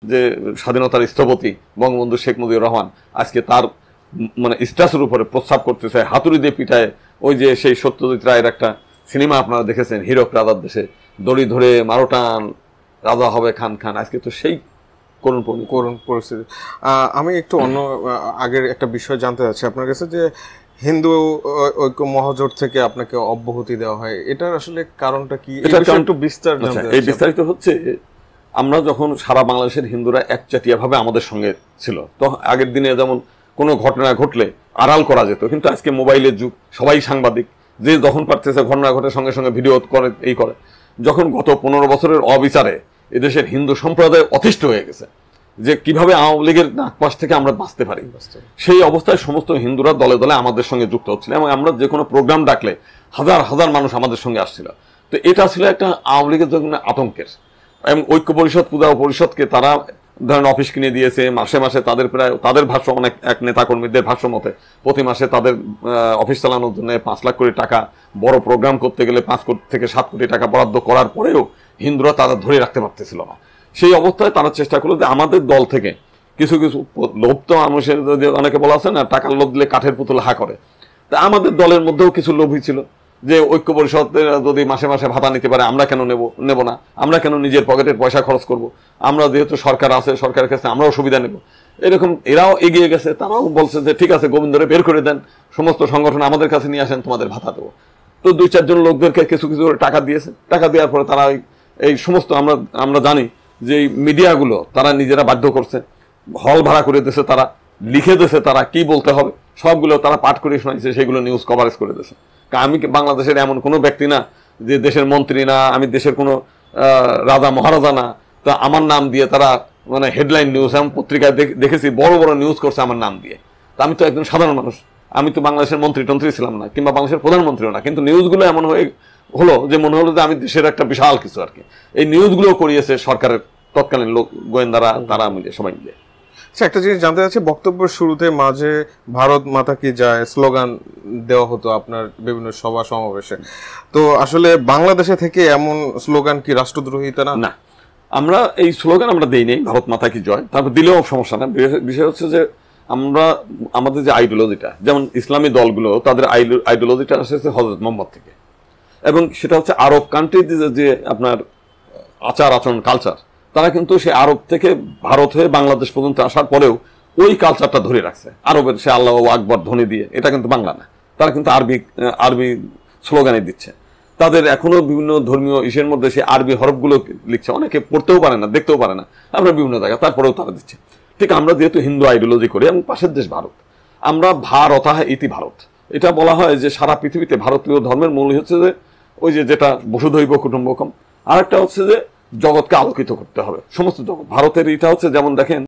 যে স্বাধীনতার স্থপতি বঙ্গবন্ধু শেখ মুজিবুর রহমান আজকে তার মানে স্ট্যাচুর উপরে প্রস্তাব করতেছে, হাতুড়ি দিয়ে পিঠায়। ওই যে সেই সত্যজিৎ রায়ের একটা সিনেমা আপনারা দেখেছেন, হীরক রাজার দেশে, দড়ি ধরে মারোটান, রাজা হবে খান খান। আজকে তো সেই করুণ পরিস্থিতি। আমি একটু অন্য আগের একটা বিষয় জানতে চাচ্ছি আপনার কাছে, যে হিন্দু ঐক্য মহাজোট থেকে আপনাকে অব্যাহতি দেওয়া হয়, এটার আসলে কারণটা কি? একটু এই বিস্তারিত হচ্ছে, আমরা যখন সারা বাংলাদেশের হিন্দুরা একচাটিয়া ভাবে আমাদের সঙ্গে ছিল, তো আগের দিনে যেমন কোনো ঘটনা ঘটলে আড়াল করা যেত, কিন্তু আজকে মোবাইলের যুগ, সবাই সাংবাদিক, যে যখন পারতেছে ঘটনা ঘটে সঙ্গে সঙ্গে ভিডিও করে, এই করে। যখন গত 15 বছরের অবিচারে এদেশের হিন্দু সম্প্রদায় অতিষ্ঠ হয়ে গেছে যে কিভাবে আওয়ামী লীগের নাকপাশ থেকে আমরা বাঁচতে পারি, সেই অবস্থায় সমস্ত হিন্দুরা দলে দলে আমাদের সঙ্গে যুক্ত হচ্ছিল, এবং আমরা যে কোনো প্রোগ্রাম ডাকলে হাজার হাজার মানুষ আমাদের সঙ্গে আসছিল। তো এটা ছিল একটা আওয়ামী লীগের জন্য আতঙ্কের। এবং ঐক্য পরিষদ, পূজা পরিষদকে তারা ধরেন অফিস কিনে দিয়েছে, মাসে মাসে তাদের প্রায়, তাদের ভাষ্য, অনেক এক নেতাকর্মীদের ভাষ্য মতে প্রতি মাসে তাদের অফিস চালানোর জন্য 5 লাখ কোটি টাকা, বড় প্রোগ্রাম করতে গেলে 5 থেকে 7 কোটি টাকা বরাদ্দ করার পরেও হিন্দুরা তারা ধরে রাখতে পারতেছিল না। সেই অবস্থায় তারা চেষ্টা করলো যে আমাদের দল থেকে কিছু কিছু লোভ, তো মানুষের অনেকে বলা আছে না, টাকার লোভ দিলে কাঠের পুতুল হা করে, তা আমাদের দলের মধ্যেও কিছু লোভী ছিল যে ঐক্য পরিষদ যদি মাসে মাসে ভাতা নিতে পারে আমরা কেন নেব না, আমরা কেন নিজের পকেটের পয়সা খরচ করব, আমরা যেহেতু সরকার আছে, সরকারের কাছে আমরাও সুবিধা নেব। এরকম এরাও এগিয়ে গেছে, তারাও বলছে যে ঠিক আছে, গোবিন্দরে বের করে দেন, সমস্ত সংগঠন আমাদের কাছে নিয়ে আসেন, তোমাদের ভাতা দেবো। তো 2-4 জন লোকদেরকে কিছু কিছু টাকা দিয়েছে। টাকা দেওয়ার পরে তারা এই সমস্ত, আমরা জানি যে এই মিডিয়াগুলো তারা নিজেরা বাধ্য করছে, হল ভাড়া করে দিয়েছে, তারা লিখে দিয়েছে তারা কি বলতে হবে, সবগুলো তারা পাঠ করে শোনাইছে, সেগুলো নিউজ কভারেজ করে দিয়েছে। আমি বাংলাদেশের এমন কোনো ব্যক্তি না, যে দেশের মন্ত্রী না, আমি দেশের কোনো রাজা মহারাজা না, তা আমার নাম দিয়ে তারা মানে হেডলাইন নিউজ, আমি পত্রিকায় দেখেছি বড় বড় নিউজ করছে আমার নাম দিয়ে। তা আমি তো একজন সাধারণ মানুষ, আমি তো বাংলাদেশের মন্ত্রী ছিলাম না, কিংবা বাংলাদেশের প্রধানমন্ত্রীও না, কিন্তু নিউজগুলো এমন হলো যে মনে হলো যে আমি দেশের একটা বিশাল কিছু আর কি। এই নিউজগুলো করিয়েছে সরকারের তৎকালীন লোক, গোয়েন্দারা, তারা মিলে, সবাই মিলে। একটা জিনিস জানতে চাচ্ছি, বক্তব্যের শুরুতে মাঝে ভারত মাতা কি জয় স্লোগান দেওয়া হতো আপনার বিভিন্ন সভা সমাবেশে, তো আসলে বাংলাদেশে থেকে এমন স্লোগান কি রাষ্ট্রদ্রোহিতা না? না, আমরা এই স্লোগান আমরা দেই নাই, ভারত মাতা কি জয়, তারপর দিলেও সমস্যা না। বিষয় হচ্ছে যে আমরা আমাদের যে আইডিওলজিটা, যেমন ইসলামী দলগুলো তাদের আইডিওলজিটা এসেছে হযরত মুহাম্মদ থেকে, এবং সেটা হচ্ছে আরব কান্ট্রিতে যে আপনার আচার আচরণ, কালচার, তারা কিন্তু সে আরব থেকে ভারত হয়ে বাংলাদেশ পর্যন্ত আসার পরেও ওই কালচারটা ধরে রাখছে। আরবের সে আল্লাহু আকবার ধ্বনি দিয়ে, এটা কিন্তু বাংলা না, তারা কিন্তু আরবি স্লোগানে দিচ্ছে। তাদের এখনো বিভিন্ন ধর্মীয় ইসের মধ্যে সে আরবি হরফগুলো লিখছে, অনেকে পড়তেও পারে না, দেখতেও পারে না, আমরা বিভিন্ন জায়গায়, তারপরেও তারা দিচ্ছে। ঠিক আমরা যেহেতু হিন্দু আইডিওলজি করি, এবং পাশের দেশ ভারত, আমরা ভারতাহ ইতি ভারত, এটা বলা হয় যে সারা পৃথিবীতে ভারতীয় ধর্মের মূল হচ্ছে যে ওই যে যেটা বসুধৈব কুটুম্বকম, আর একটা হচ্ছে যে জগৎকে আলোকিত করতে হবে, সমস্ত জগৎ। ভারতের এটা হচ্ছে, যেমন দেখেন